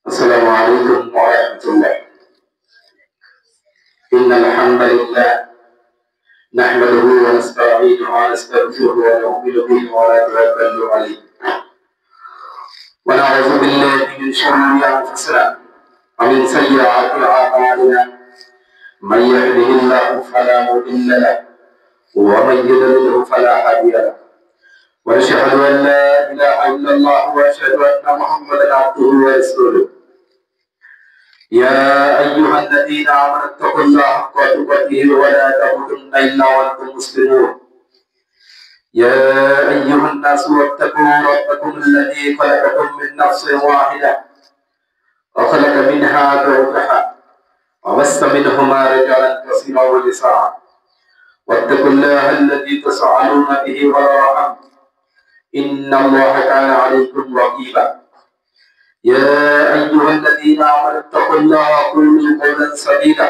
السلام عليكم ورحمة الله. إن الحمد لله نحمده ونستعينه ونستغفره ونؤمن به ونتوكل عليه ونعوذ بالله من شرور أنفسنا ومن سيئات أعمالنا. من يهده الله فلا مضل له ومن يضلل فلا هادي له ونشهد أن لا إله إلا الله وأشهد أن محمدا عبده ورسوله. يا أيها الذين آمنوا اتقوا الله حق تقاته ولا تموتن إلا وأنتم مسلمون. يا أيها الناس اتقوا ربكم الذي خلقكم من نفس واحدة وخلق منها زوجها وبث منهما رجالا كثيرا ونساء واتقوا الله الذي تساءلون به والأرحام إن الله كان عليكم رقيبا. يا أيها الذين آمنوا اتقوا الله وقولوا قولا سديدا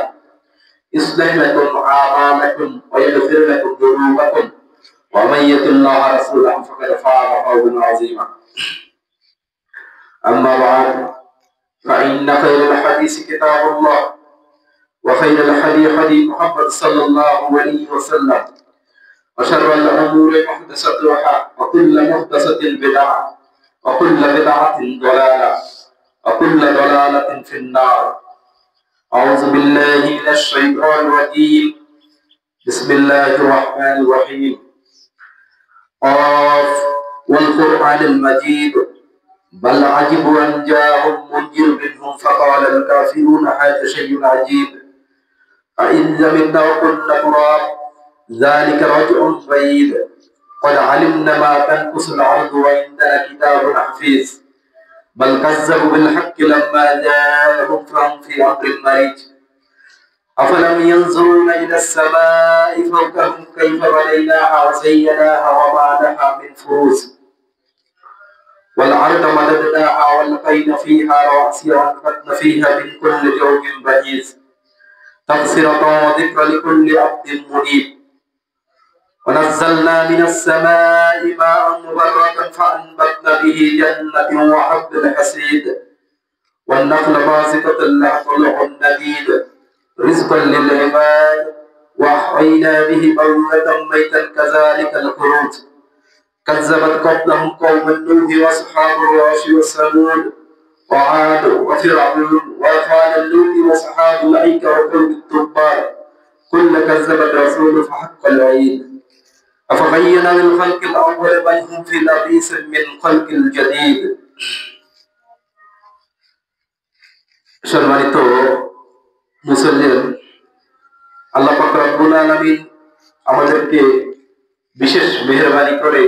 يصلح لكم أعمالكم ويغفر لكم ذنوبكم ومن يطع الله ورسوله فقد فاز فوزا عظيما. أما بعد فإن خير الحديث كتاب الله وخير الحديث حديث محمد صلى الله عليه وسلم وشر الأمور محدثاتها وكل محدثة بدعة وكل بدعة ضلالة وكل ضلالة في النار. أعوذ بالله من الشيطان الرجيم. بسم الله الرحمن الرحيم. قاف والقرآن المجيد بل عجبوا أن جاءهم منذر منهم فقال الكافرون هذا شيء عجيب أإذا متنا وكنا تراب ذلك رجع بعيد قد علمنا ما تنقص الأرض وعندنا كتاب حفيظ بل كذبوا بالحق لما جاءهم فهم في أمر مريج. أفلم ينظرون إلى السماء فوقهم كيف بنيناها وزيناها وما لها من فروج والأرض مددناها والقينا فيها رواسي وأنبتنا فيها من كل زوج بهيج تبصرة وذكرى لكل عبد منيب. ونزلنا من السماء ماء مباركا فأنبتنا به جنة وحب الحسيد والنخل باسقة لها طلع نضيد رزقا للعباد وأحيينا به بلدة ميتا كذلك الخروج. كذبت قبلهم قوم نوح وأصحاب الرس وثمود وعاد وفرعون وآل لوط وأصحاب الأيكة وقوم التبار كل كذبت رسول فحق الوعيد. أفغيرنا من خلق الأول بل هم في لبيس من خلق الجديد. সম্মানিত মুসলিম, আল্লাহ পাক রব্বুল আলামিন আমাদেরকে বিশেষ মেহেরবানি করে,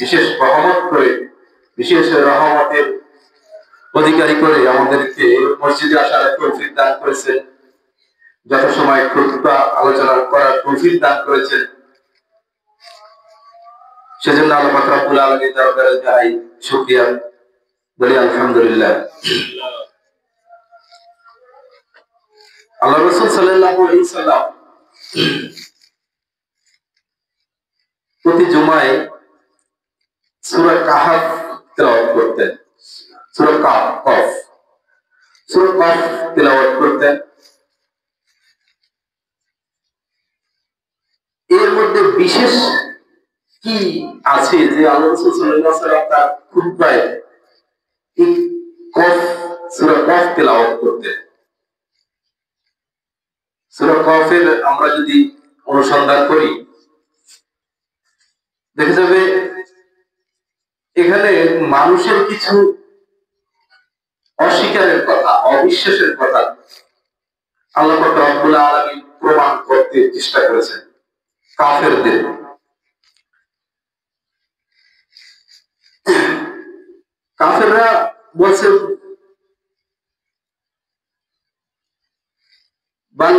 বিশেষ রহমত করে, বিশেষ রহমতের অধিকারী করে আমাদেরকে মসজিদে আসার তৌফিক দান করেছেন, যথাসময়ে খুতবা আলোচনা করার তৌফিক দান করেছেন। সেজন্য আল্লাহ পাক রব্বুল আলামিনের দরবারে জানাই শুকরিয়া, বলি আলহামদুলিল্লাহ। আল্লাহ রাসূল সাল্লাল্লাহু আলাইহি ওয়াসাল্লাম প্রতি জুমায় সূরা কাহফ তেলাওয়াত করতেন। সূরা কাহফ তেলাওয়াত করতেন। এর মধ্যে বিশেষ কি আছে যে আল্লাহ রাসূল সাল্লাল্লাহু আলাইহি ওয়াসাল্লাম তার খুতবায় এই সূরা কাহফ তেলাওয়াত করতেন? সূরা কাহফের আমরা যদি অনুসন্ধান করি দেখা যাবে এখানে মানুষের কিছু অস্বীকারের কথা, অবিশ্বাসের কথা আল্লাহ পাক রব্বুল আলামিন প্রমাণ করতে চেষ্টা করেছেন কাফেরদের। কাফেররা বলছে بل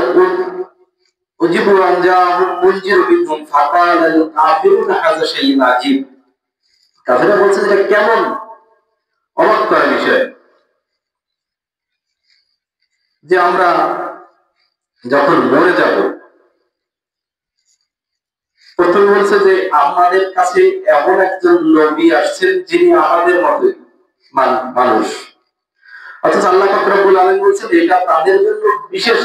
أجيبوا أن جاءهم منذر منهم فقال الكافرون هذا شيء عجيب. কাফেররা বলছে এটা কেমন অবাক করার বিষয় যে আমরা যখন মরে যাব প্রথমে বলছে যে আমাদের কাছে এমন একজন নবী আসছেন যিনি আমাদের মতো মানুষ অথচ আল্লাহ পাক রব্বুল আলামিন বলছেন এটা তাদের জন্য বিশেষ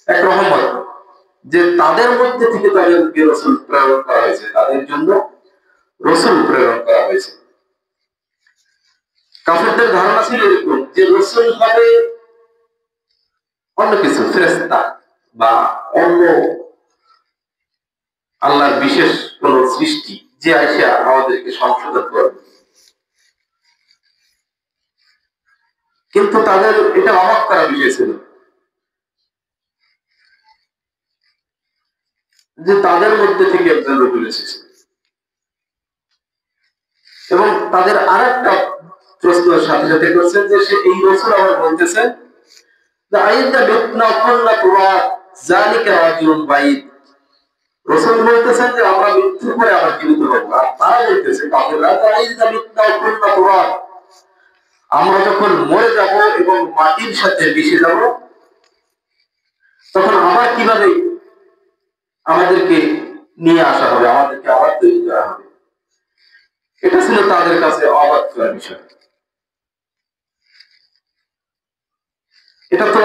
এক রহমত, যে তাদের মধ্যে থেকে তাদেরকে রাসূল প্রেরণ করা হয়েছে, তাদের জন্য রাসূল প্রেরণ করা হয়েছে। কাফেরদের ধারণা ছিল এরকম যে রাসূল হবে অন্য কিছু, ফেরেশতা বা অন্য আল্লাহর বিশেষ কোন সৃষ্টি, যে আইসা আমাদেরকে সংশোধন করবে। কিন্তু তাদের এটা অবাক করা বিষয় ছিল যে তাদের মধ্যে থেকে একজন রাসূল এসেছে। এবং তাদের আরেকটা প্রশ্ন সাথে সাথে করছেন যে সে এই রাসূল আবার বলতেছেন যে আইদা বিতনা কুল্লা তুরাত যালিকা রাজুলুন বাইদ। রাসূল বলতেছেন যে আমরা মৃত্যুর পরে আবার জীবিত হব, আর তারা বলতেছে কাফেররা আইদা বিতনা কুল্লা তুরাত, আমরা যখন মরে যাব এবং মাটির সাথে মিশে যাব তখন আবার কিভাবে আমাদেরকে নিয়ে আসা হবে, আমাদেরকে আবার তৈরি করা হবে। এটা ছিল তাদের কাছে অবাক করার বিষয়। এটা তো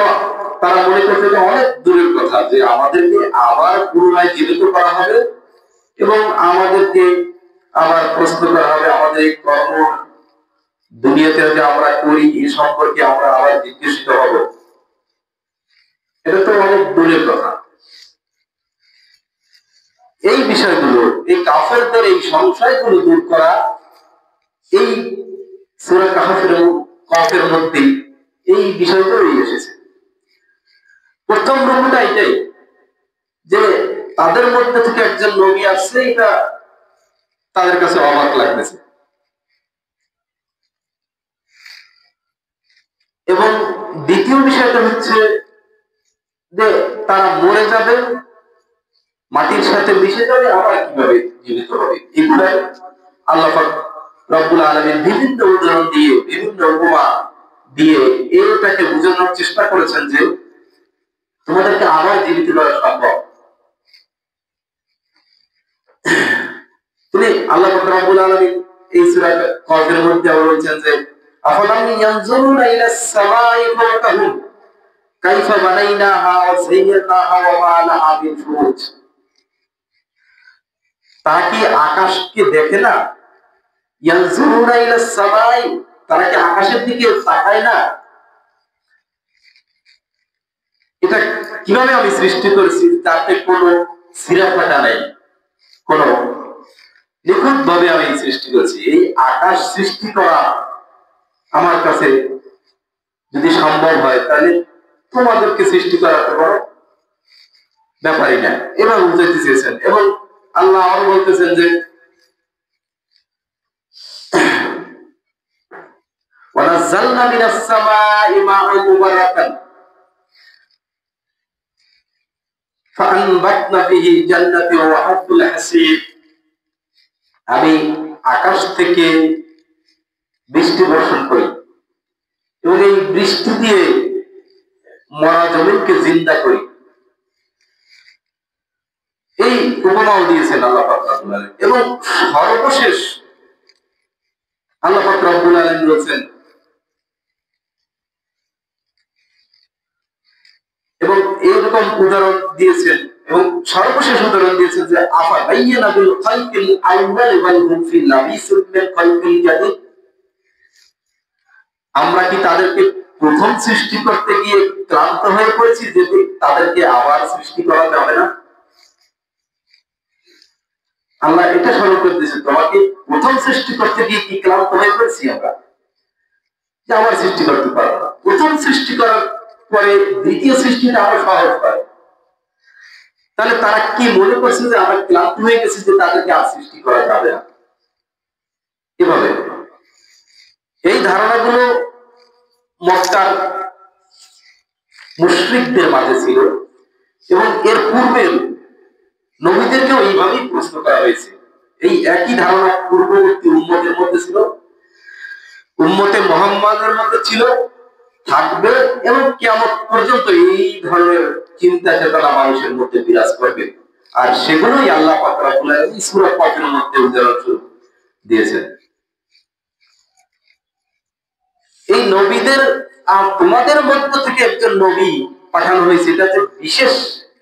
তারা মনে করতে যে অনেক দূরের কথা, যে আমাদেরকে আবার পুনরায় জীবিত করা হবে এবং আমাদেরকে আবার প্রশ্ন করা হবে, আমাদের এই কর্ম দুনিয়াতে যে আমরা করি এই সম্পর্কে আমরা আবার জিজ্ঞাসিত হব। এটা তো অনেক দূরের কথা। এই বিষয়গুলো, এই কাফেরদের এই সংশয়গুলো দূর করা এই সূরা কাহফের মধ্যে এই বিষয়গুলো এসেছে। প্রথম রূপটা এটাই যে তাদের মধ্যে থেকে একজন নবী আসছে, এটা তাদের কাছে অবাক লাগতেছে। এবং দ্বিতীয় বিষয়টা হচ্ছে যে তারা মরে যাবে, মাটির সাথে মিশে যাবে, আবার কিভাবে জীবিত হবে। এগুলাই আল্লাহ পাক রব্বুল আলামিন বিভিন্ন উদাহরণ দিয়ে, বিভিন্ন উপমা দিয়ে এটাকে বোঝানোর চেষ্টা করেছেন যে তোমাদেরকে আবার জীবিত করা সম্ভব। তিনি আল্লাহ পাক রব্বুল আলামিন এই সূরা কাহফের মধ্যে বলেছেন যে আফালাম ইয়ানজুরুনা ইলাস সামাই ফাওকাহুম কাইফা বানাইনাহা ওয়া যায়্যানাহা ওয়া মা লাহা মিন ফুরুজ। তারা কি আকাশকে দেখে না? ইয়ানজুরুনা ইলাস সামাই, তারা কি আকাশের দিকে তাকায় না? এটা কিভাবে আমি সৃষ্টি করেছি, তাতে কোনো ছিঁড়া ফাটা নাই, কোনো নিখুঁত ভাবে আমি সৃষ্টি করেছি। এই আকাশ সৃষ্টি করা আমার কাছে যদি সম্ভব হয় তাহলে তোমাদেরকে সৃষ্টি করা তো বড় ব্যাপারই না। এবার বুঝাইতে চেয়েছেন। এবং আল্লাহ আরো বলতেছেন যে ওয়ানাজ্জালনা মিনাস সামাই মাআন মুবারাকান ফাআনবাতনা বিহি জান্নাতি ওয়া হাব্বুল হাসীব। আমি আকাশ থেকে বৃষ্টি বর্ষণ করি এবং এই বৃষ্টি দিয়ে মরা জমিনকে জিন্দা করি। এই উপমাও দিয়েছেন আল্লাহ পাক রব্বুল আলামিন। এবং সর্বশেষ আল্লাহ পাক রব্বুল আলামিন বলেছেন, এবং এইরকম উদাহরণ দিয়েছেন, এবং সর্বশেষ উদাহরণ দিয়েছেন যে আফা বায়্যানা বিল খালকিল আউয়াল ওয়াল হুম ফি লাবিসিল মিনাল খালকিল জাদীদ। আমরা কি তাদেরকে প্রথম সৃষ্টি করতে গিয়ে ক্লান্ত হয়ে পড়েছি যে তাদেরকে আবার সৃষ্টি করা যাবে না? আল্লাহ এটা স্মরণ করে দিয়েছে, তোমাকে প্রথম সৃষ্টি করতে গিয়ে কি ক্লান্ত হয়ে পড়েছি আমরা যে আবার সৃষ্টি করতে পারবো না? প্রথম সৃষ্টি করার পরে দ্বিতীয় সৃষ্টিটা আরো সহজ হয়। তাহলে তারা কি মনে করছে যে আমরা ক্লান্ত হয়ে গেছি যে তাদেরকে আর সৃষ্টি করা যাবে না? এভাবে এই ধারণাগুলো মক্কার মুশরিকদের মাঝে ছিল, এবং এর পূর্বের নবীদেরকেও এইভাবেই প্রশ্ন করা হয়েছে। এই একই ধারণা পূর্ববর্তী উম্মতের মধ্যে ছিল, উম্মতে মুহাম্মাদের মধ্যে ছিল, থাকবে, এবং কিয়ামত পর্যন্ত এই ধরনের চিন্তা চেতনা মানুষের মধ্যে বিরাজ করবে। আর সেগুলোই আল্লাহ পাক রব্বুল আলামিন সূরা কাহফের মধ্যে উদাহরণ দিয়েছেন। এই নবীদের আর তোমাদের মধ্য থেকে একজন নবী পাঠানো হয়েছে, এটা যে বিশেষ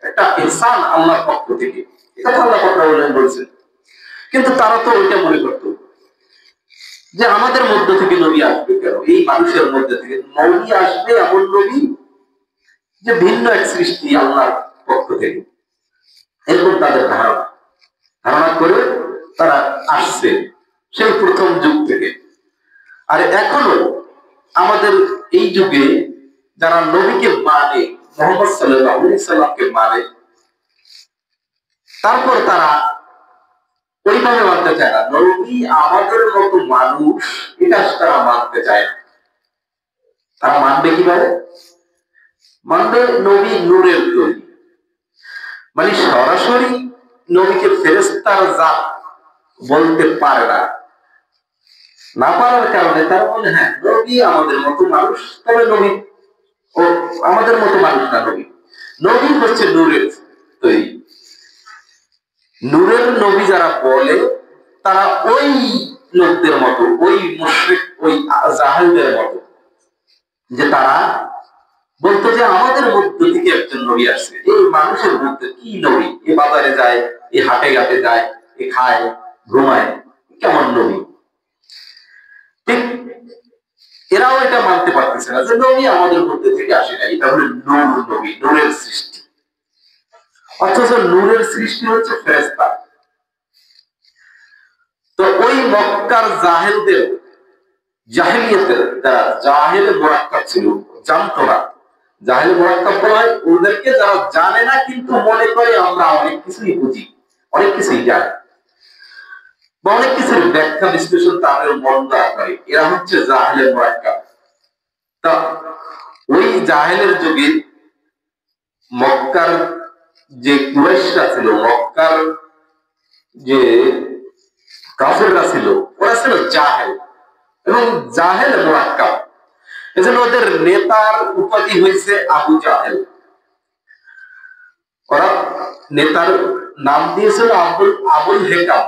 একটা ইহসান আল্লাহর পক্ষ থেকে, এটা আল্লাহ পাক বলছেন। কিন্তু তারা তো ওইটা মনে করতো যে আমাদের মধ্য থেকে নবী আসবে কেন, এই মানুষের মধ্যে থেকে নবী আসবে এমন নবী যে ভিন্ন এক সৃষ্টি আল্লাহর পক্ষ থেকে, এরকম তাদের ধারণা করে তারা আসছে সেই প্রথম যুগ থেকে। আর এখনো আমাদের এই যুগে যারা নবীকে মানে, মুহাম্মদ সাল্লাল্লাহু আলাইহি সাল্লামকে মানে, তারপর তারা ওইভাবে মানতে চায় না, নবী আমাদের মতো মানুষ, এটা তারা মানতে চায় না। তারা মানবে কিভাবে? মানবে নবী নূরের তৈরি, মানে সরাসরি নবীকে ফেরেশতার জাত বলতে পারে না পারার কারণে তারা বলে হ্যাঁ নবী আমাদের মতো মানুষ, তবে নবী ও আমাদের মতো মানুষ না, নবী হচ্ছে নূরের তৈরি। নূরের নবী যারা বলে তারা ওই লোকদের মতো, ওই মুশরিক, ওই জাহেলদের মতো, যে তারা বলতো যে আমাদের মধ্য থেকে একজন নবী আসছে। এই মানুষের মধ্যে কি নবী? এ বাজারে যায়, এ হাটে ঘাটে যায়, এ খায় ঘুমায়, কেমন নবী? ঠিক এরাও এটা মানতে পারতেছে না যে নবী আমাদের মধ্যে থেকে আসে না, এটা হলো নূর নবী, নূরের সৃষ্টি। অথচ নূরের সৃষ্টি হচ্ছে ফেরেশতা। তো ওই মক্কার জাহেলদের, জাহেলিয়াতের যারা জাহেল মুরাক্কাব ছিল, জানতো না, জাহেল মুরাক্কাব বলা হয় ওদেরকে যারা জানে না কিন্তু মনে করে আমরা অনেক কিছুই বুঝি, অনেক কিছুই জানি, বা অনেক কিছুর ব্যাখ্যা বিশ্লেষণ তাদের মন দ্বারা করে, এরা হচ্ছে জাহেল মুরাক্কাব। তা ওই জাহেলের যুগে মক্কার যে কুরাইশরা ছিল, মক্কার যে কাফেররা ছিল, ওরা ছিল জাহেল এবং জাহেল মুরাক্কাব। এজন্য ওদের নেতার উপাধি হয়েছে আবু জাহেল। ওরা নেতার নাম দিয়েছিল আবুল হেকাম,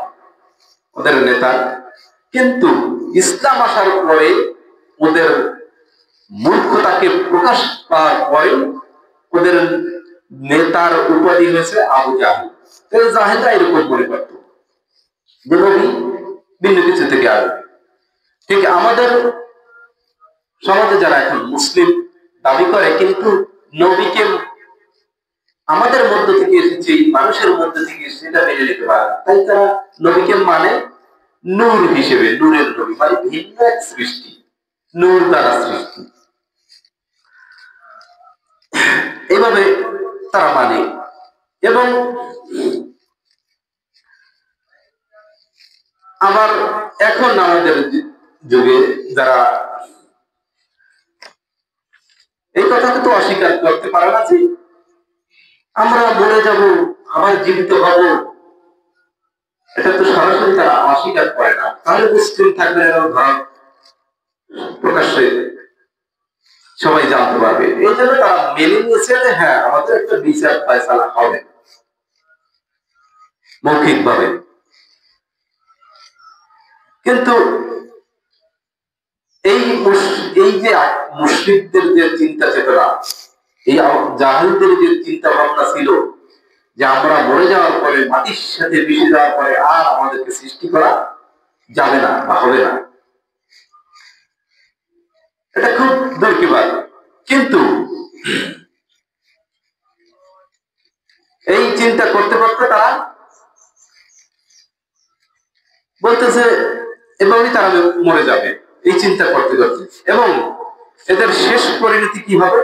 ওদের নেতা। কিন্তু ইসলাম আসার পরে ওদের মূর্খতাকে প্রকাশ পাওয়ার পরে ওদের নেতার উপাধি হয়েছে আবু জাহেল। জাহেলরা এরকম মনে করত যে নবী ভিন্ন কিছু থেকে আসবে। ঠিক আমাদের সমাজে যারা এখন মুসলিম দাবি করে কিন্তু নবীকে আমাদের মধ্য থেকে এসেছে, মানুষের মধ্যে থেকে সেটা মেনে নিতে পারে না, তাই তারা নবীকে মানে নূর হিসেবে, নূরের নবী মানে ভিন্ন এক সৃষ্টি, নূর দ্বারা সৃষ্টি, এইভাবে তারা মানে। এবং আবার এখন আমাদের যুগে যারা এই কথাকে তো অস্বীকার করতে পারে না যে আমরা মরে যাব আবার জীবিত হব, এটা তো সরাসরি তারা অস্বীকার করে না। তাহলে মুসলিম থাকবে এরকম ভাব প্রকাশ্যে সবাই জানতে পারবে, এই জন্য তারা মেনে নিয়েছে যে হ্যাঁ আমাদের একটা বিচার ফয়সালা হবে মৌখিক ভাবে। কিন্তু এই যে মুশরিকদের যে চিন্তা চেতনা, এই জাহেলদের যে চিন্তা ভাবনা ছিল যে আমরা মরে যাওয়ার পরে, মাটির সাথে মিশে যাওয়ার পরে আর আমাদেরকে সৃষ্টি করা যাবে না বা হবে না, এটা খুব দরকার। কিন্তু এই চিন্তা করতে করতে তারা বলতেছে এভাবেই তারা মরে যাবে, এই চিন্তা করতে করতে। এবং এদের শেষ পরিণতি কি হবে?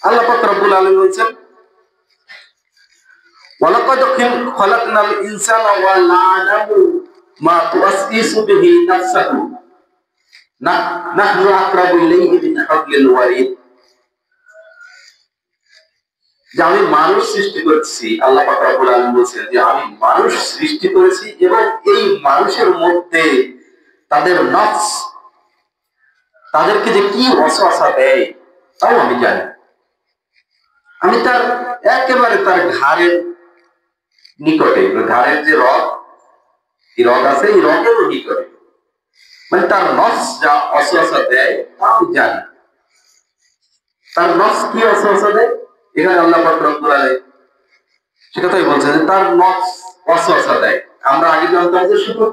আল্লাহ পাক রব্বুল আলামিন বলেছেন ওয়ালাকাদ খালাকনাল ইনসানা ওয়া না'লামু মা তুওয়াসওয়িসু বিহি নাফসুহু নাহনু আকরাবু ইলাইহি মিন হাবলিল ওয়ারিদ। যে আমি মানুষ সৃষ্টি করেছি, আল্লাহ পাক রব্বুল আলামিন বলেছেন যে আমি মানুষ সৃষ্টি করেছি এবং এই মানুষের মধ্যে তাদের নফস, তাদেরকে যে কি ওয়াসওয়াসা দেয় তাও আমি জানি। আমি তার একেবারে তার ঘাড়ের নিকটে, ঘাড়ের যে রগ, এই রগ আছে, এই রগের নিকটে, মানে তার নফস যা ওয়াসওয়াসা দেয় তা আমি জানি। তার নফস কি ওয়াসওয়াসা দেয়, এখানে আল্লাহ পাক রব্বুল আলামিন সে কথাই বলছেন যে তার নফস ওয়াসওয়াসা দেয়। আমরা আগে জানতাম যে শুধু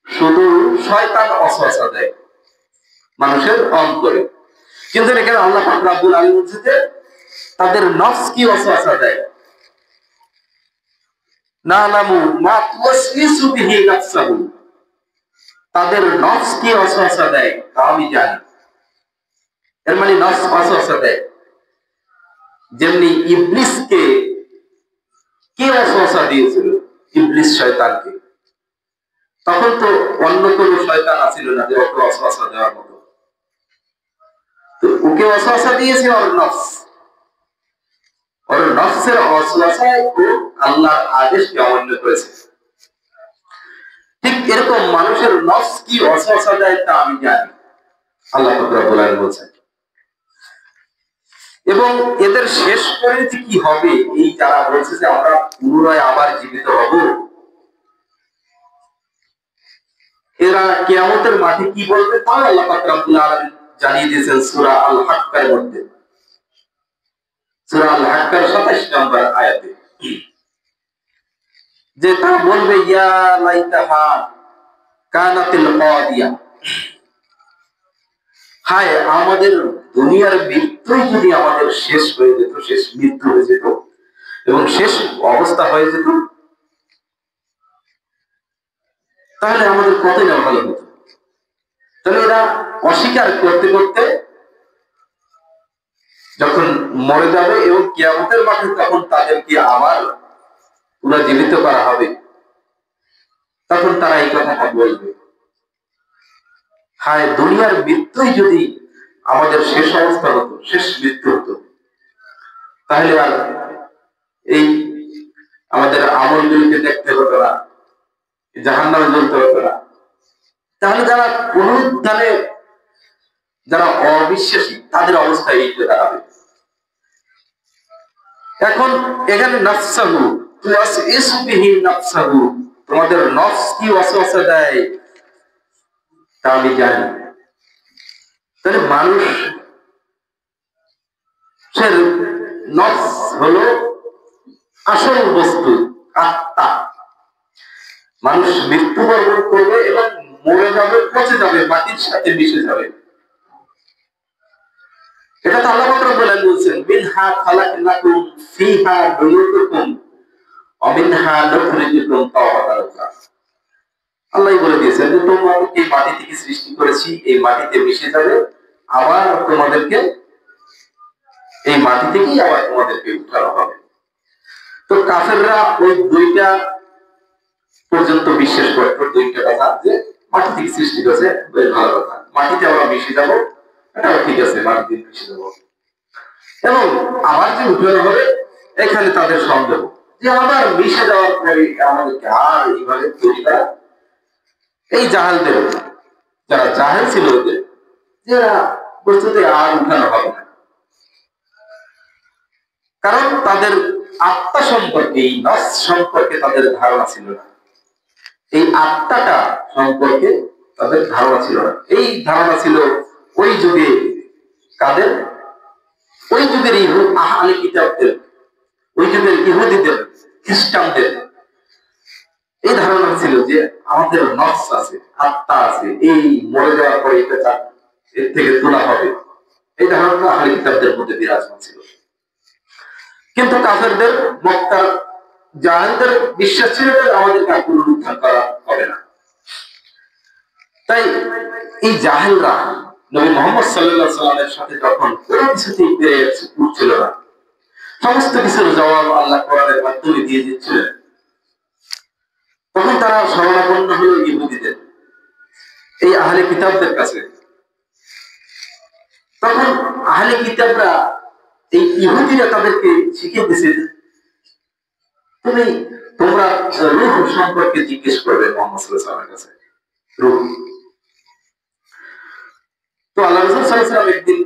শুধু শয়তান ওয়াসওয়াসা দেয় মানুষের অন্তরে, কিন্তু এখানে আল্লাহ পাক রব্বুল আলামিন বলছে যে তাদের নফস কি ওয়াসওয়াসা দেয়। নালামু মা তুওয়াসওয়িসু বিহি নাফসাহু, তাদের নফস কি ওয়াসওয়াসা দেয় তা আমি জানি। এর মানে নফস ওয়াসওয়াসা দেয়। যেমনি ইবলিসকে কে ওয়াসওয়াসা দিয়েছিল, ইবলিস শয়তানকে, তখন তো অন্য কোন শয়তান আছিল না যে ওকে ওয়াসওয়াসা দেওয়ার মতো, তো ওকে ওয়াসওয়াসা দিয়েছে ওর নফস। ওর নফসের ওয়াসওয়াসায় ও আল্লাহর আদেশকে অমান্য করেছে। ঠিক এরকম মানুষের নফস কি ওয়াসওয়াসা দেয় তা আমি জানি, আল্লাহ পাক রব্বুল আলামিন বলেন। এবং এদের শেষ পরিণতি কি হবে, এই যারা বলছে যে আমরা পুনরায় আবার জীবিত হব, এরা কিয়ামতের মাঠে কি বলবে তা আল্লাহ পাক রব্বুল আলামিন জানিয়ে দিয়েছেন সূরা আল হাক্কার মধ্যে, সূরা আল হাক্কার 27 নম্বর আয়াতে, যে তারা বলবে ইয়া লাইতাহা কানাতিল কাদিয়া, হায় আমাদের দুনিয়ার মৃত্যুই যদি আমাদের শেষ হয়ে যেত, শেষ মৃত্যু হয়ে যেত এবং শেষ অবস্থা হয়ে যেত, তাহলে আমাদের কতই না ভালো হতো। তাহলে এরা অস্বীকার করতে করতে যখন মরে যাবে এবং কিয়ামতের মাঠে তখন তাদেরকে আবার পুনর্জীবিত করা হবে, তখন তারা এই কথাটা বলবে, হায় দুনিয়ার মৃত্যুই যদি আমাদের শেষ অবস্থা হতো, শেষ মৃত্যু হতো, তাহলে আর এই আমাদের আমলগুলোকে দেখতে হতো না, জাহান্নামে জ্বলতে হতো না। তাহলে যারা পুনরুত্থানে যারা অবিশ্বাসী তাদের অবস্থা এই দাঁড়াবে। এখন এখানে নাফসাহু তুওয়াসওয়িসু বিহি নাফসাহু, তোমাদের নফস কি ওয়াসওয়াসা দেয় তা আমি জানি। তাহলে মানুষের নফস হলো আসল বস্তু, আত্মা। মানুষ মৃত্যুবরণ করবে এবং মরে যাবে, পচে যাবে, মাটির সাথে মিশে যাবে। এটা তো আল্লাহ পাক রব্বুল আলামিন বলেন, মিনহা খালাকনাকুম ফিহা নুয়ুতুকুম ওয়া মিনহা নুখরিজুকুম তাওবাতান উখরা। আল্লাহ বলে দিয়েছেন যে তোমাদেরকে এই মাটি থেকে সৃষ্টি করেছি, এই মাটিতে মিশে যাবে, আবার তোমাদেরকে এই মাটি থেকেই আবার তোমাদেরকে উঠানো হবে। তো কাফেররা ওই দুইটা পর্যন্ত বিশ্বাস করত, দুইটা কথা, যে মাটি থেকে সৃষ্টি করেছে বেশ ভালো কথা, মাটিতে আমরা মিশে যাব, এটাও ঠিক আছে, মাটিতে মিশে যাব, এবং আবার যে উঠানো হবে এখানে তাদের সন্দেহ যে আবার মিশে যাওয়ার পরে আমাদেরকে আর এইভাবে তৈরি করা। এই জাহেলদের, যারা জাহেল ছিল ওদের, যারা বস্তুতে আর উঠানো হবে না, কারণ তাদের আত্মা সম্পর্কে, এই নফস সম্পর্কে তাদের ধারণা ছিল না, এই আত্মাটা সম্পর্কে তাদের ধারণা ছিল না। এই ধারণা ছিল ওই যুগে কাদের, ওই যুগের আহলে কিতাবদের, ওই যুগের ইহুদিদের, খ্রিস্টানদের এই ধারণা ছিল যে আমাদের নফস আছে, আত্মা আছে, এই মরে যাওয়ার পরে এটা এর থেকে তোলা হবে, এই ধারণা আহলে কিতাবদের মধ্যে বিরাজমান ছিল। কিন্তু কাফেরদের, মক্কার জাহেলদের বিশ্বাস ছিল যে আমাদেরকে আর পুনরুত্থান করা হবে না। তাই এই জাহেলরা নবী মুহাম্মদ সাল্লাল্লাহু আলাইহি ওয়াসাল্লামের সাথে যখন কোনো কিছুতেই পেরে উঠছিল না, সমস্ত কিছুর জবাব আল্লাহ কোরআনের মাধ্যমে দিয়ে দিচ্ছিলেন, তখন তারা শরণাপন্ন হলো ইহুদিদের, এই আহলে কিতাবদের কাছে। তখন আহলে কিতাবরা, এই ইহুদিরা তাদেরকে শিখিয়ে দিয়েছে, তোমরা রূহ সম্পর্কে জিজ্ঞেস করবে মুহাম্মদ সাল্লাল্লাহু আলাইহি ওয়াসাল্লামের কাছে, রূহ। তো আল্লাহ রাসূল সাল্লাল্লাহু আলাইহি ওয়াসাল্লাম একদিন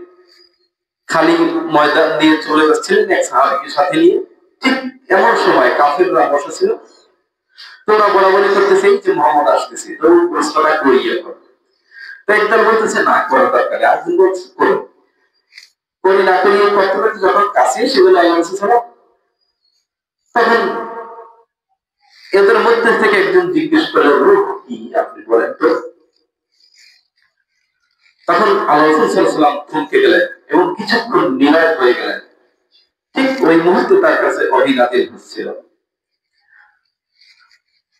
খালি ময়দান দিয়ে চলে যাচ্ছিলেন এক সাহাবীকে সাথে নিয়ে, ঠিক এমন সময় কাফিররা বসা ছিল, তোরা বলাবলি করতেছে যে মুহাম্মদ আসতেছে, তো প্রশ্নটা করি এখন। তো একদল বলতেছে না করার দরকার, আরেকজন বলছে করো। করি না করি করতে করতে যখন কাছে সেগুলো তখন এদের মধ্যে থেকে একজন জিজ্ঞেস করে রূহ কি আপনি বলেন তো। তখন আল্লাহ রাসূল সাল্লাল্লাহু আলাইহি ওয়াসাল্লাম থমকে গেলেন এবং কিছুক্ষণ নীরব হয়ে গেলেন। ঠিক ওই মুহূর্তে তার কাছে ওহী নাযিল হচ্ছিল।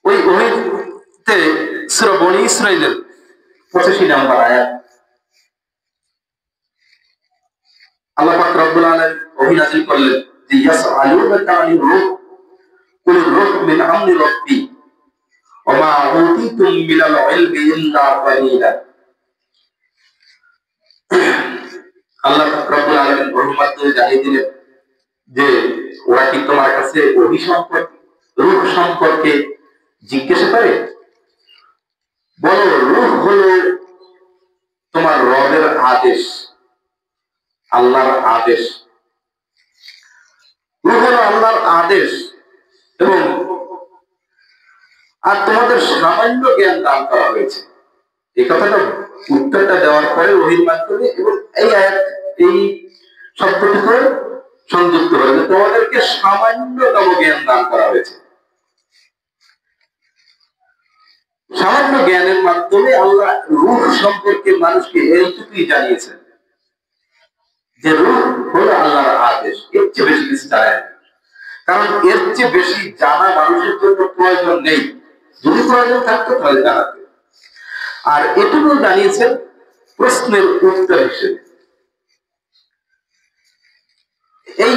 ওই ওহীতে সূরা বনী ইসরাঈলের 85 নম্বর আয়াত আল্লাহ পাক রব্বুল আলামিন ওহী নাযিল করলেন যে ইয়াসআলুনাকা আনির রূহ কুল রূহ মিন আমরি রাব্বি ওয়া মা উতিতুম মিনাল ইলমি ইল্লা কালিলা। আল্লাহ পাক রব্বুল আলামিন ওহীর মাধ্যমে জানিয়ে দিলেন যে ওরা কি তোমার কাছে ওহী সম্পর্কে রূহ সম্পর্কে জিজ্ঞাসা করে? বলো রূহ হলো তোমার রবের আদেশ, আল্লাহর আদেশ। রূহ হলো আল্লাহর আদেশ এবং আর তোমাদের সামান্য জ্ঞান দান করা হয়েছে। এই কথাটা উত্তরটা দেওয়ার পরে ওহীর মাধ্যমে এবং এই আয়াত এই শব্দটি করে সংযুক্ত করে যে তোমাদেরকে সামান্যতম জ্ঞান দান করা হয়েছে। সামান্য জ্ঞানের মাধ্যমে আল্লাহ রূহ সম্পর্কে মানুষকে এইটুকুই জানিয়েছেন যে রূহ হলো আল্লাহর আদেশ, এর চেয়ে বেশি কিছু জানে না। কারণ এর চেয়ে বেশি জানা মানুষের জন্য প্রয়োজন নেই, যদি প্রয়োজন থাকতো তাহলে জানাতে। আর এটুকু জানিয়েছেন প্রশ্নের উত্তর হিসেবে। এই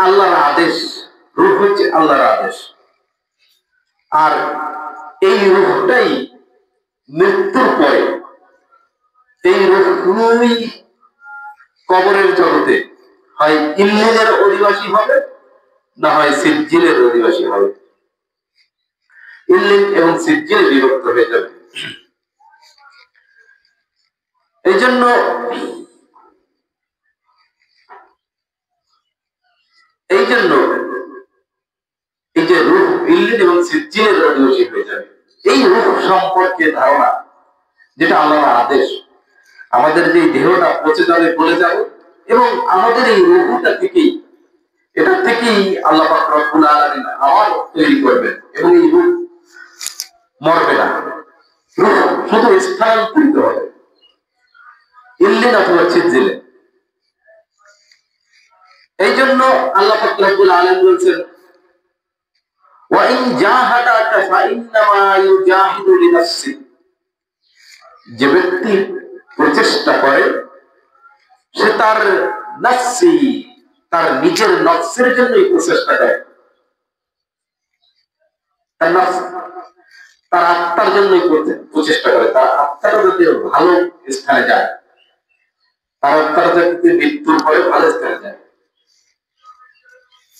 আল্লাহর আদেশ, রূহ হচ্ছে আল্লাহর আদেশ। আর এই রূহটাই মৃত্যুর পরে এই রূহই কবরের জগতে হয় ইল্লিনের অধিবাসী হবে না হয় সিজ্জিলের অধিবাসী হবে। ইল্লিন এবং সিজ্জিল বিভক্ত হয়ে যাবে। এই জন্য এই যে রূহ ইল্লিন এবং সিজ্জিলের অধিবাসী হয়ে যাবে, এই রূহ সম্পর্কে ধারণা যেটা আল্লাহর আদেশ, আমাদের যে দেহটা পচে যাবে গলে যাবে এবং আমাদের এই রূহটা থেকেই এটা থেকেই আল্লাহ পাক রব্বুল আলামিন আবার তৈরি করবেন এবং এই রূহ মরবে না, রূহ শুধু স্থানান্তরিত হবে ইল্লিন অথবা সিজ্জিলে। এই জন্য আল্লাহ পাক রব্বুল আলামিন বলেছেন ওয়া ইন জাহাদাকা ফাইন্নামা ইউজাহিদু লিনাফসি, যে ব্যক্তি প্রচেষ্টা করে সে তার নফসি, তার নিজের নফসের জন্যই প্রচেষ্টা করে, তার নফস তার আত্মার জন্যই প্রচেষ্টা করে, তার আত্মাটা যাতে ভালো স্থানে যায়, তার আত্মাটা যাতে মৃত্যুর পরে ভালো স্থানে যায়।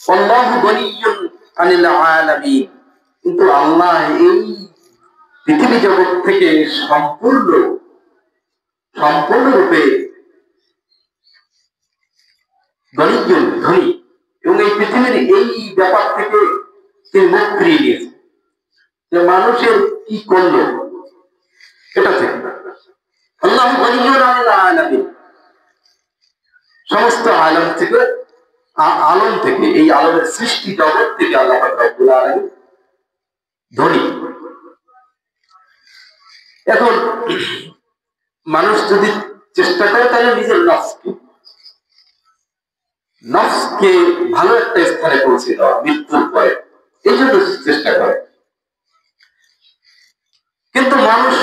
আল্লাহু গনিয়্যুন আনিল আলামিন, কিন্তু আল্লাহ এই পৃথিবী জগৎ থেকে সম্পূর্ণরূপে গনিয়্যুন, ধনী, এবং এই পৃথিবীর এই ব্যাপার থেকে তিনি মুখ ফিরিয়ে নিয়েছেন যে মানুষের কি করলো এটা থেকে। আল্লাহু গনিয়্যুন আনিল আলামিন, সমস্ত আলম থেকে এই আলমের সৃষ্টি জগৎ থেকে আল্লাহ পাক রব্বুল আলামিন ধনী। এখন মানুষ যদি চেষ্টা করে তাহলে নিজের নফসকে ভালো একটা স্থানে পৌঁছে দেওয়া মৃত্যুর পরে, এই জন্য চেষ্টা করে। কিন্তু মানুষ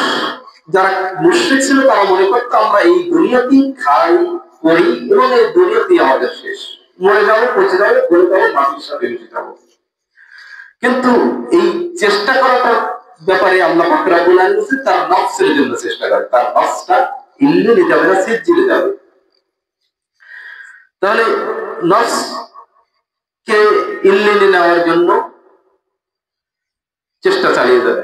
যারা মুশরিক ছিল তারা মনে করতো আমরা এই দুনিয়াতেই খাই করি এবং এই দুনিয়াতেই আমাদের শেষ, মরে যাবো, পচে যাবো, গলে যাবো, মাটির সাথে মিশে যাবো। কিন্তু এই চেষ্টা করাটার ব্যাপারে আল্লাহ পাক রব্বুল আলামিন তার নফসের জন্য চেষ্টা করে, তার নফসটা ইল্লিনে যাবে না, সিজ্জিলে যাবে। তাহলে নফসকে ইল্লিনে নেওয়ার জন্য চেষ্টা চালিয়ে যাবে।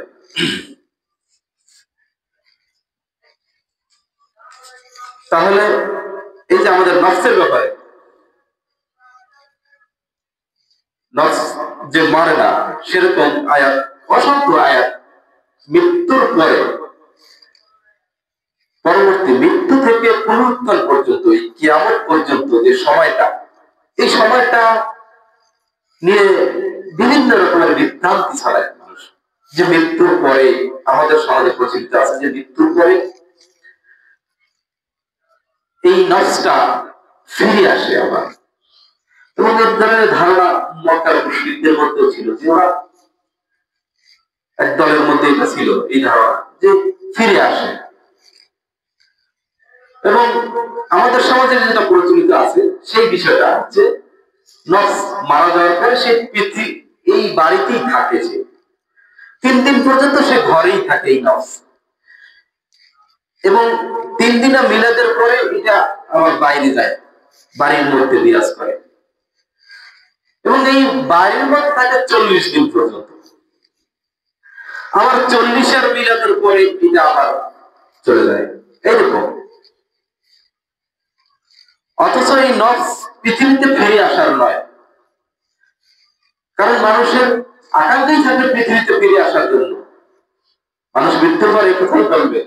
তাহলে এই যে আমাদের নফসের ব্যাপারে, নফস যে মরে না, সেরকম আয়াত, অসংখ্য আয়াত মৃত্যুর পরে পরবর্তী মৃত্যু থেকে পুনরুত্থান পর্যন্ত, এই কিয়ামত পর্যন্ত যে সময়টা, এই সময়টা নিয়ে বিভিন্ন রকমের বিভ্রান্তি ছড়ায় মানুষ। যে মৃত্যুর পরে, আমাদের সমাজে প্রচলিত আছে যে মৃত্যুর পরে এই নফসটা ফিরে আসে আবার। এবং এক ধরনের ধারণা মক্কার মুশরিকদের মধ্যেও ছিল, যে ওরা এক দলের মধ্যে এটা ছিল, এই ধারণা যে ফিরে আসে। এবং আমাদের সমাজে যেটা প্রচলিত আছে সেই বিষয়টা হচ্ছে নফস মারা যাওয়ার পরে সে এই বাড়িতেই থাকে, সে 3 দিন পর্যন্ত সে ঘরেই থাকে এই নফস, এবং 3 দিনা মিলাদের পরে এটা আবার বাইরে যায়, বাড়ির মধ্যে বিরাজ করে, এবং এই বাড়ির মধ্যে থাকে 40 দিন পর্যন্ত। আবার 40 মিলাদের পরে এটা আবার চলে যায়, এইরকম। অথচ এই নফস পৃথিবীতে ফিরে আসার নয়, কারণ মানুষের আকাঙ্ক্ষাই থাকে পৃথিবীতে ফিরে আসার জন্য। মানুষ মৃত্যুর পর এই কথাই বলবে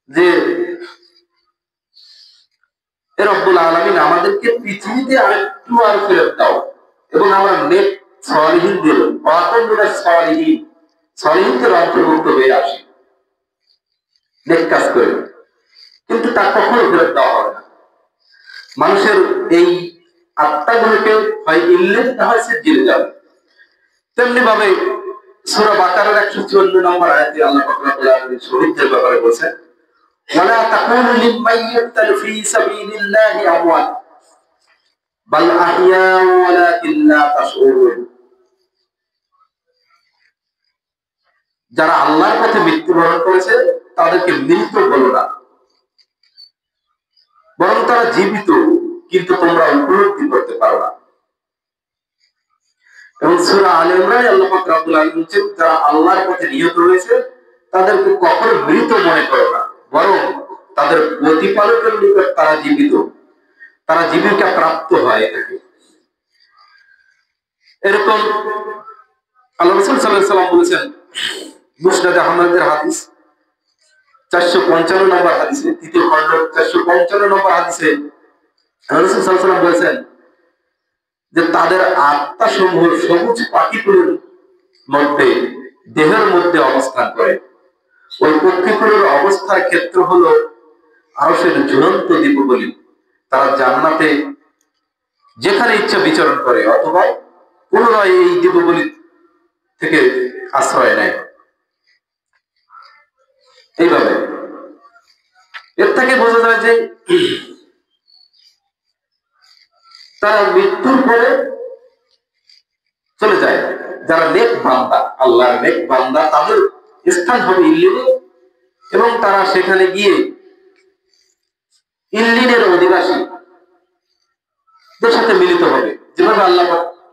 যে রব্বুল আলামিন আমাদেরকে পৃথিবীতে আরেকটু আর ফেরত দাও, এবং আমরা নেক সালিহিনদের সালিহিনদের অন্তর্ভুক্ত হয়ে আসি, নেক কাজ করে। কিন্তু তা কখনো ফেরত দেওয়া হবে না। মানুষের এই আত্মাগুলোকে হয় ইল্লেন, না হয় সে জেলে যাবে। তেমনি ভাবে সূরা বাকারার 154 নম্বর আয়াতে আল্লাহ পাক রব্বুল আলামিন শহীদদের ব্যাপারে বলেছেন, ওয়ালা তাকুলু লিমান ইয়াকতালু ফি সাবিলিল্লাহি আমওয়াত বাল আহইয়া ওয়ালাকিন লা তাশউরুন। যারা আল্লাহর পথে মৃত্যুবরণ করেছে তাদেরকে মৃত বলো না, বরং তারা জীবিত, কিন্তু তোমরা উপলব্ধি করতে পারো না। এবং সূরা আলে ইমরানে আল্লাহ পাক রব্বুল আলামিন বলেছেন, যারা আল্লাহর পথে নিহত হয়েছে তাদেরকে কখনো মৃত মনে করো না, বরং তাদের প্রতিপালকের নিকট তারা জীবিত, তারা জীবিকা প্রাপ্ত হয়। এরকম আল্লাহ রাসূল সাল্লাল্লাহু আলাইহি ওয়াসাল্লাম বলেছেন, মুসনাদ আহমদের হাদিস 455 নম্বর হাদিসে, তৃতীয় খণ্ড 455 নম্বর হাদিসে রাসূল সাল্লাল্লাহু আলাইহি ওয়াসাল্লাম বলেছেন যে তাদের আত্মা সমূহ সবুজ পাখিগুলোর মধ্যে, দেহের মধ্যে অবস্থান করে। ওই পক্ষীগুলোর অবস্থার ক্ষেত্র হলো আরশের ঝুলন্ত দ্বীপগুলি। তারা জান্নাতে যেখানে ইচ্ছা বিচরণ করে, অথবা পুনরায় এই দ্বীপগুলি থেকে আশ্রয় নেয়। এইভাবে এর থেকে বোঝা যায় যে তারা মৃত্যুর পরে চলে যায়। যারা নেক বান্দা, আল্লাহর নেক বান্দা, তাদের স্থান হবে ইল্লিনে, এবং তারা সেখানে গিয়ে ইল্লিনের অধিবাসীদের সাথে মিলিত হবে। যেভাবে আল্লাহ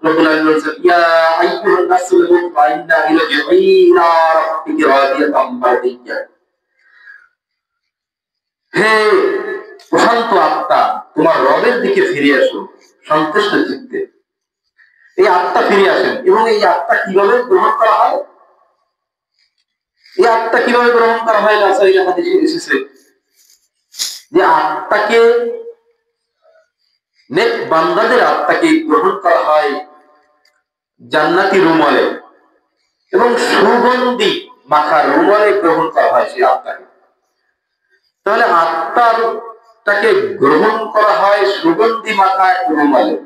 রব্বুল আলামিন বলেছেন, ইয়া আইয়ুহান নাসুল মুতমাইন্না ইলা রাব্বিকা রাদিয়াতাম মারদিয়া। হে প্রশান্ত আত্মা, তোমার রবের দিকে ফিরে আসো সন্তুষ্ট চিত্তে। এই আত্মা ফিরে আসেন, এবং এই আত্মা কিভাবে গ্রহণ করা হয়, এই আত্মা কিভাবে গ্রহণ করা হয়, নাসাইল হাদিসে এসেছে যে আত্মাকে, নেক বান্দাদের আত্মাকে গ্রহণ করা হয় জান্নাতি রুমালে, এবং সুগন্ধি মাখা রুমালে গ্রহণ করা হয় সেই আত্মাকে। তাহলে আত্মাটাকে গ্রহণ করা হয় সুগন্ধি মাখা রুমালে।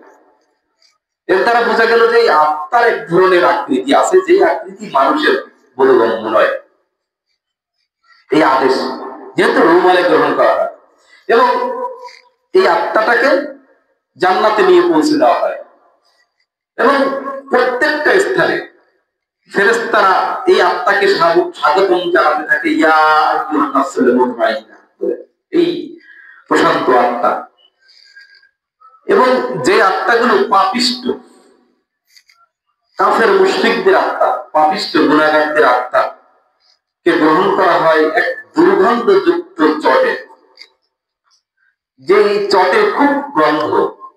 এর দ্বারা বোঝা গেল যে আত্মার এক ধরনের আকৃতি আছে, যে আকৃতি মানুষের বোধগম্য নয়। এই আদেশ যেহেতু রুমালে গ্রহণ করা হয়, এবং এই আত্মাটাকে জান্নাতে নিয়ে পৌঁছে দেওয়া হয়, এবং প্রত্যেকটা স্থানে ফেরেশতারা এই আত্মাকে স্বাগতম জানাতে থাকে, ইয়া আইয়ুহান নাসুল মুতমাইন্না, এই প্রশান্ত আত্মা। এবং যে আত্মাগুলো পাপিষ্ট, কাফের মুশরিকদের আত্মা, পাপিষ্ট গুনাহগারদের আত্মা কে গ্রহণ করা হয় এক দুর্গন্ধযুক্ত চটে, যে এই চটে খুব গন্ধ,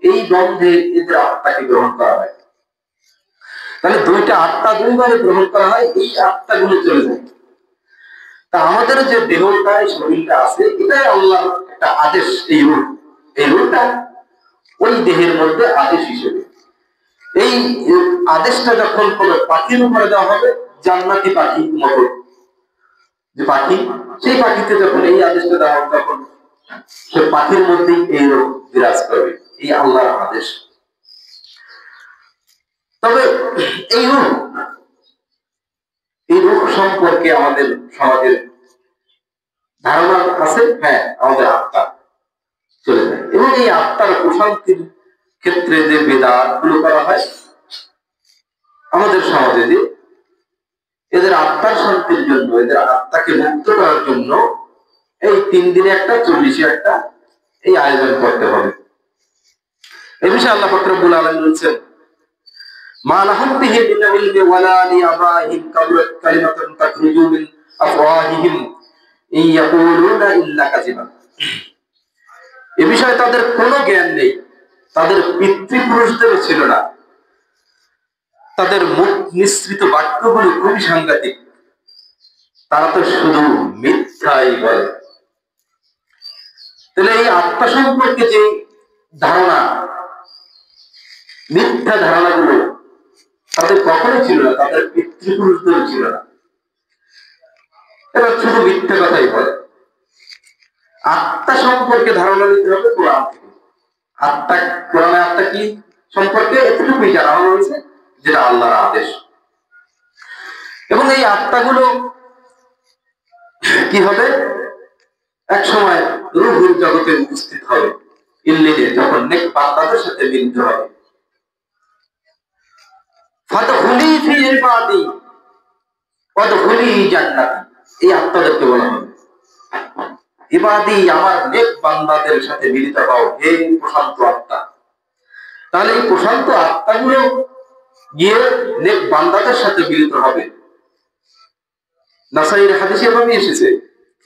এই গন্ধে এদের আত্মাকে গ্রহণ করা হয়। তাহলে দুইটা আত্মা দুইভাবে গ্রহণ করা হয়, এই আত্মাগুলো চলে যায়। তা আমাদের যে দেহটা শরীরটা আছে এটাই আল্লাহর একটা আদেশ। এই রূহটা ওই দেহের মধ্যে আদেশ হিসেবে, এই আদেশটা যখন কোনো পাখির উপরে দেওয়া হবে, জান্নাতি পাখি মতো যে পাখি, সেই পাখিতে যখন এই আদেশটা দেওয়া হবে তখন সে পাখির মধ্যেই এই রূহ বিরাজ করবে। এই আল্লাহর আদেশ। তবে এই রূহ সম্পর্কে আমাদের সমাজের ধারণা আছে, হ্যাঁ আমাদের আত্মা চলে যায়। এবং এই আত্মার প্রশান্তির ক্ষেত্রে যে বেদাত গুলো করা হয় আমাদের সমাজে, যে এদের আত্মার শান্তির জন্য, এদের আত্মাকে মুক্ত করার জন্য এই 3 দিনে একটা 40-এ একটা এই আয়োজন করতে হবে। এই বিষয়ে আল্লাহ পাক রব্বুল আলামিন বলেছেন, মা লাহুম বিহি মিন ইলমি ওয়ালা লিআবাইহিম কাবুরাত কালিমাতুন তাখরুজু মিন আফওয়াহিহিম ইয়াকুলুনা ইল্লা কাযিবা। এই বিষয়ে তাদের কোনো জ্ঞান নেই, তাদের পিতৃপুরুষদেরও ছিল না, তাদের মুখ নিঃসৃত বাক্যগুলো খুবই সাংঘাতিক, তারা তো শুধু মিথ্যাই বলে। তাহলে এই আত্মা সম্পর্কে যে ধারণা, মিথ্যা ধারণাগুলো তাদের কখনোই ছিল না, তাদের পিতৃপুরুষদেরও ছিল না। এরা শুধু মিথ্যা কথাই বলে। আত্মা সম্পর্কে ধারণা নিতে হবে কোরআন থেকে। আত্মা, কোরআনে আত্মা কি সম্পর্কে এতটুকুই জানানো হয়েছে যেটা আল্লাহর আদেশ। এবং এই আত্মাগুলো কি হবে, এক সময় রূহের জগতে উপস্থিত হবে, ইল্লিনে, যখন নেক বান্দাদের সাথে মিলিত হবে। ফাদখুলি ফি ইবাদি ওয়াদখুলি জান্নাতি, এই আত্মাদেরকে বলা হবে ইবাদি, আমার নেক বান্দাদের সাথে মিলিত হও হে প্রশান্ত আত্মা। তাহলে এই প্রশান্ত আত্মাগুলো গিয়ে নেক বান্দাদের সাথে মিলিত হবে। নাসাইর হাদিসে এভাবে এসেছে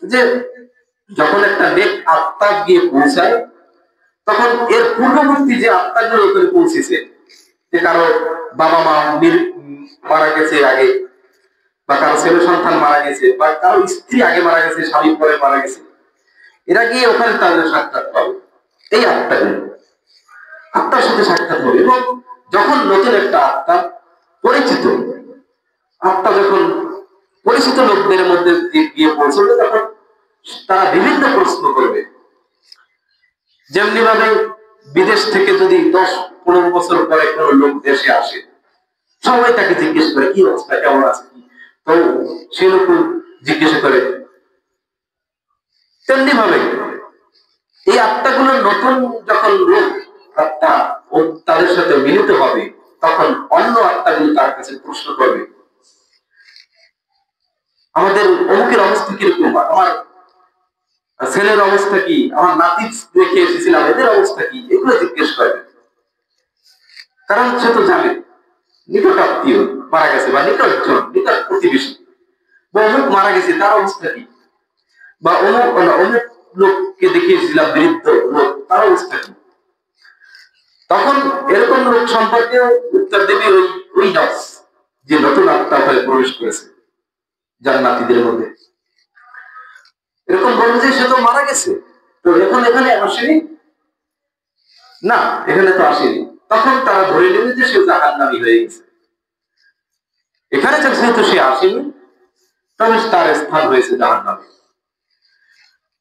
যে যখন একটা নেক আত্মা গিয়ে পৌঁছায়, তখন এর পূর্ববর্তী যে আত্মাগুলো ওখানে পৌঁছেছে, যে কারো বাবা মা মারা গেছে আগে, বা কারো ছেলে সন্তান মারা গেছে, বা কারো স্ত্রী আগে মারা গেছে, স্বামী পরে মারা গেছে, এরা গিয়ে ওখানে তাদের সাক্ষাৎ পাবে। এই আত্মার সাথে সাক্ষাৎ হবে। এবং যখন নতুন একটা আত্মা, পরিচিত আত্মা যখন পরিচিত লোকদের মধ্যে গিয়ে পৌঁছবে, তখন তারা বিভিন্ন প্রশ্ন করবে। যেমনি ভাবে বিদেশ থেকে যদি 10-15 বছর পরে কোনো লোক দেশে আসে, সবাই তাকে জিজ্ঞেস করে কি অবস্থা, কেমন আছে, তো সে লোক জিজ্ঞেস করে। তেমনি ভাবে এই আত্মাগুলো নতুন যখন লোক আত্মা ও তাদের সাথে মিলিত হবে, তখন অন্য আত্মাগুলো তার কাছে প্রশ্ন করবে, আমাদের অমুকের অবস্থা কিরকম, আমার ছেলের অবস্থা কি, আমার নাতি দেখে এসেছিলাম এদের অবস্থা কি, এগুলো জিজ্ঞেস করবে। কারণ সে তো জানে নিকট আত্মীয় মারা গেছে, বা নিকট প্রতিবেশী, বা অমুক মারা গেছে তার অবস্থা কি, বা অমুক লোককে দেখিয়েছিলাম বৃদ্ধ লোক, তার অবস্থা কি। তখন এরকম লোক সম্পর্কে উত্তর দেবে ওই নফস যে নতুন আত্মা হয়ে প্রবেশ করেছে জান্নাতীদের মধ্যে। এরকম বলবে যে সে তো মারা গেছে, তো এখন এখানে আসেনি, না এখানে তো আসেনি। তখন তারা ধরে নেবে যে সে জাহান্নামী হয়ে গেছে। এখানে যেহেতু সে আসেনি, তবে তার স্থান হয়েছে জাহান্নামে।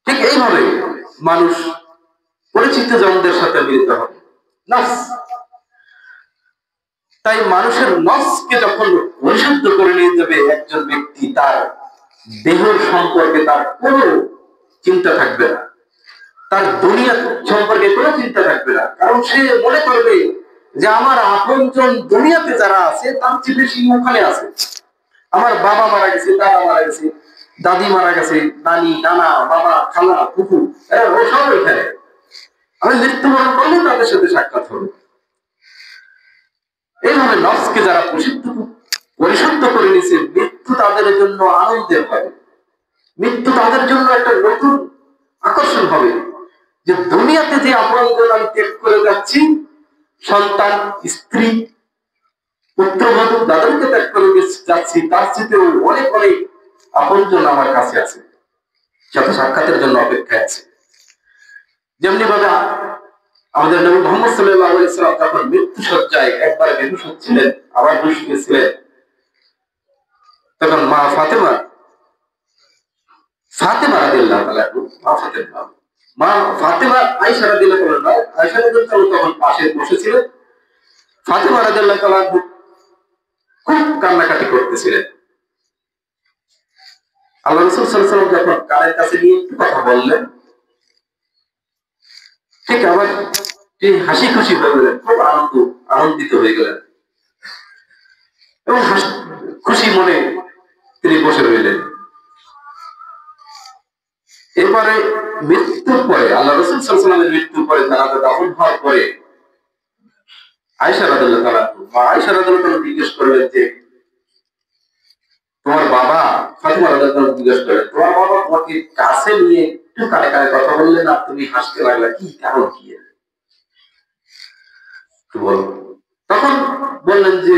ঠিক এইভাবে মানুষ পরিচিত জনদের সাথে মিলিত হবে। তাই মানুষের নফসকে যখন পরিশুদ্ধ করে নিয়ে যাবে একজন ব্যক্তি, তার দেহের সম্পর্কে তার কোনো চিন্তা থাকবে না, তার দুনিয়া সম্পর্কে কোনো চিন্তা থাকবে না। কারণ সে মনে করবে যে আমার আপনজন দুনিয়াতে যারা আছে তার চেয়ে বেশি ওখানে আছে। আমার বাবা মারা গেছে, দাদা মারা গেছে, দাদি মারা গেছে, নানি, নানা, বাবা, খালা, ফুফু, এরা সব এখানে। আমি মৃত্যুবরণ করলে তাদের সাথে সাক্ষাৎ হবে। এইভাবে নফসকে যারা পরিশুদ্ধ করে নিয়েছে, মৃত্যু তাদের জন্য আনন্দের হবে। মৃত্যু তাদের জন্য একটা নতুন আকর্ষণ হবে, যে দুনিয়াতে যে আপনজন আমি ত্যাগ করে যাচ্ছি, সন্তান, স্ত্রী, পুত্রবধূ, দাদাকে ত্যাগ করে যাচ্ছি, তার চেয়ে অনেক অনেক আপনজন আমার কাছে আছে, সাথে সাক্ষাতের জন্য অপেক্ষায় আছে। যেমনি ভাবে আমাদের নবী মুহাম্মদ সাল্লাল্লাহু আলাইহি ওয়াসাল্লাম যখন মৃত্যু শয্যায় একবার বেহুশ হচ্ছিলেন, আবার হুঁশ পেয়েছিলেন, তখন মা ফাতেমা রাদিয়াল্লাহু তাআলা মা ফাতেমা আয়েশা রাদিয়াল্লাহু তাআলা আয়েশা রাদিয়াল্লাহু তাআলা তখন পাশে বসেছিলেন। ফাতেমা রাদিয়াল্লাহু তাআলা খুব কান্নাকাটি করতেছিলেন। আল্লাহ রাসূল সাল্লাল্লাহু আলাইহি ওয়াসাল্লাম যখন কানের কাছে নিয়ে একটু কথা বললেন, ঠিক আবার হাসি খুশি হয়ে গেলেন, খুব আনন্দিত হয়ে গেলেন এবং খুশি মনে তিনি বসে রইলেন। এবারে মৃত্যুর পরে, আল্লাহ রাসূল সাল্লাল্লাহু আলাইহি ওয়াসাল্লামের মৃত্যুর পরে, জানাজা দাফন হওয়ার পরে আয়েশা রাদিয়াল্লাহু তাআলা জিজ্ঞেস করলেন যে তোমার বাবা, ফাতিমা রাদিয়াল্লাহু তাআলা জিজ্ঞেস করলেন তোমার বাবা তোমাকে কাছে নিয়ে একটু কানে কানে কথা বললেন আর তুমি হাসতে লাগলা, কি কারণ কি? তখন বললেন যে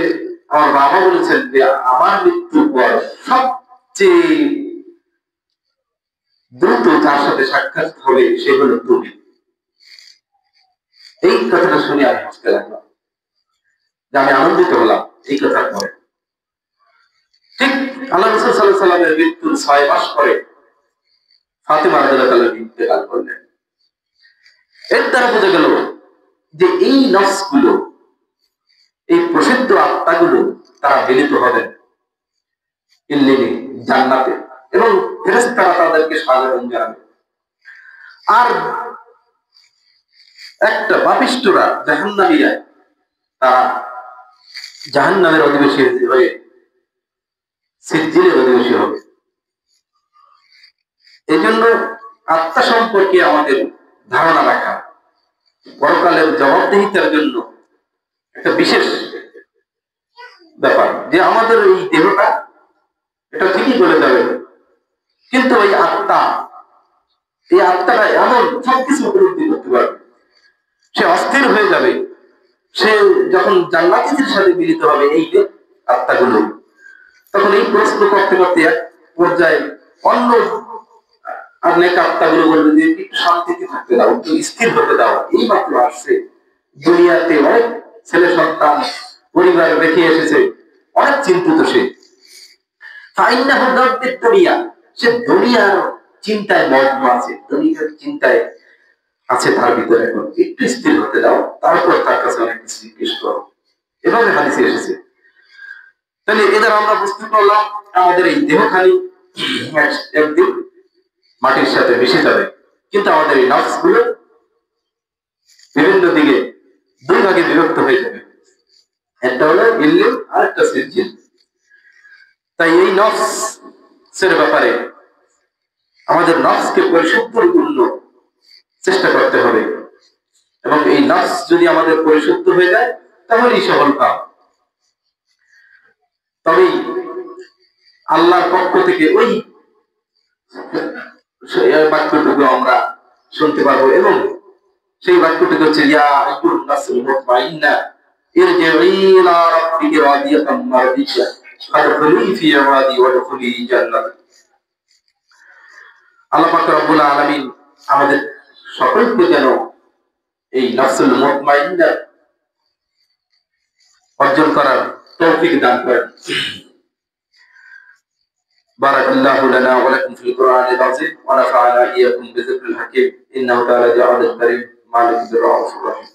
আমার বাবা বলেছেন যে আমার মৃত্যুর পর সবচেয়ে দ্রুত যার সাথে সাক্ষাৎ হবে সে হলো তুমি। এই কথাটা শুনে আমি হাসতে লাগলাম, যে আমি আনন্দিত হলাম এই কথার পরে। ঠিক আল্লাহ রাসূল সাল্লাল্লাহু আলাইহি ওয়াসাল্লামের মৃত্যুর 6 মাস পরে ফাতিমা রাদিয়াল্লাহু তাআলা ইন্তেকাল করলেন। এর দ্বারা বোঝা গেল যে এই নফসগুলো, এই প্রসিদ্ধ আত্মাগুলো তারা মিলিত হবেন ইল্লিনে, জান্নাতে, এবং ফেরেশতারা তাদেরকে স্বাগত জানাবে। আর একটা পাপিষ্ঠরা, জাহান্নামীরা, তারা জাহান্নামের অধিবাসী হয়ে সিজ্জিলের অধিবাসী হবে। এই জন্য আত্মা সম্পর্কে আমাদের ধারণা রাখা, পরকালের জবাবদিহিতার জন্য একটা বিশেষ ব্যাপার, যে আমাদের এই দেহটা এটা ঠিকই বলে যাবে, কিন্তু এই আত্মাটা এমন সবকিছু উপলব্ধি করতে পারবে, সে অস্থির হয়ে যাবে। সে যখন জান্নাতীদের সাথে মিলিত হবে এই আত্মাগুলো, তখন এই প্রশ্ন করতে করতে এক পর্যায়ে অন্য অনেক আত্মাগুলো বলবে যে একটু শান্তিতে থাকতে দাও, একটু স্থির হতে দাও, এই মাত্র আসছে, দুনিয়াতে অনেক ছেলে সন্তান পরিবার রেখে এসেছে, অনেক চিন্তিত সে। সে দুনিয়ার চিন্তায় মগ্ন আছে, দুনিয়ার চিন্তায় আছে, তার ভিতরে এখন একটু স্থির হতে দাও, তারপর তার কাছে অনেক কিছু জিজ্ঞেস করো। এভাবে হাদিসে এসেছে। তাহলে এদের আমরা বুঝতে পারলাম আমাদের এই দেহখানি একদিন মাটির সাথে মিশে যাবে, কিন্তু আমাদের এই নফস গুলো বিভিন্ন দিকে দুই ভাগে বিভক্ত হয়ে যাবে, একটা হলো ইল্লিন আর একটা সিজ্জিল। তাই এই নফসের ব্যাপারে আমাদের নফসকে পরিশুদ্ধর জন্য চেষ্টা করতে হবে, এবং এই নফস যদি আমাদের পরিশুদ্ধ হয়ে যায় তাহলেই সফল কাম। তবেই আল্লাহর পক্ষ থেকে ওই বাক্যটুকু আমরা শুনতে পারবো, এবং সেই বাক্যটুকু হচ্ছে ইয়া আইয়ুহান নাসুল মুতমাইন্না ইরজিই ইলা রাব্বিকি রাদিয়াতাম মারদিয়া ফাদখুলি ফি ইবাদি ওয়াদখুলি জান্নাতি। আল্লাহ পাক রব্বুল আলামিন আমাদের সকলকে যেন এই নাসুল মুতমাইন্না অর্জন করার তৌফিক দান করেন। بارك الله لنا ولكم في القرآن العظيم ونفعنا إياكم بذكر الحكيم إنه تعالى جواد الكريم مالك الرؤوف الرحيم.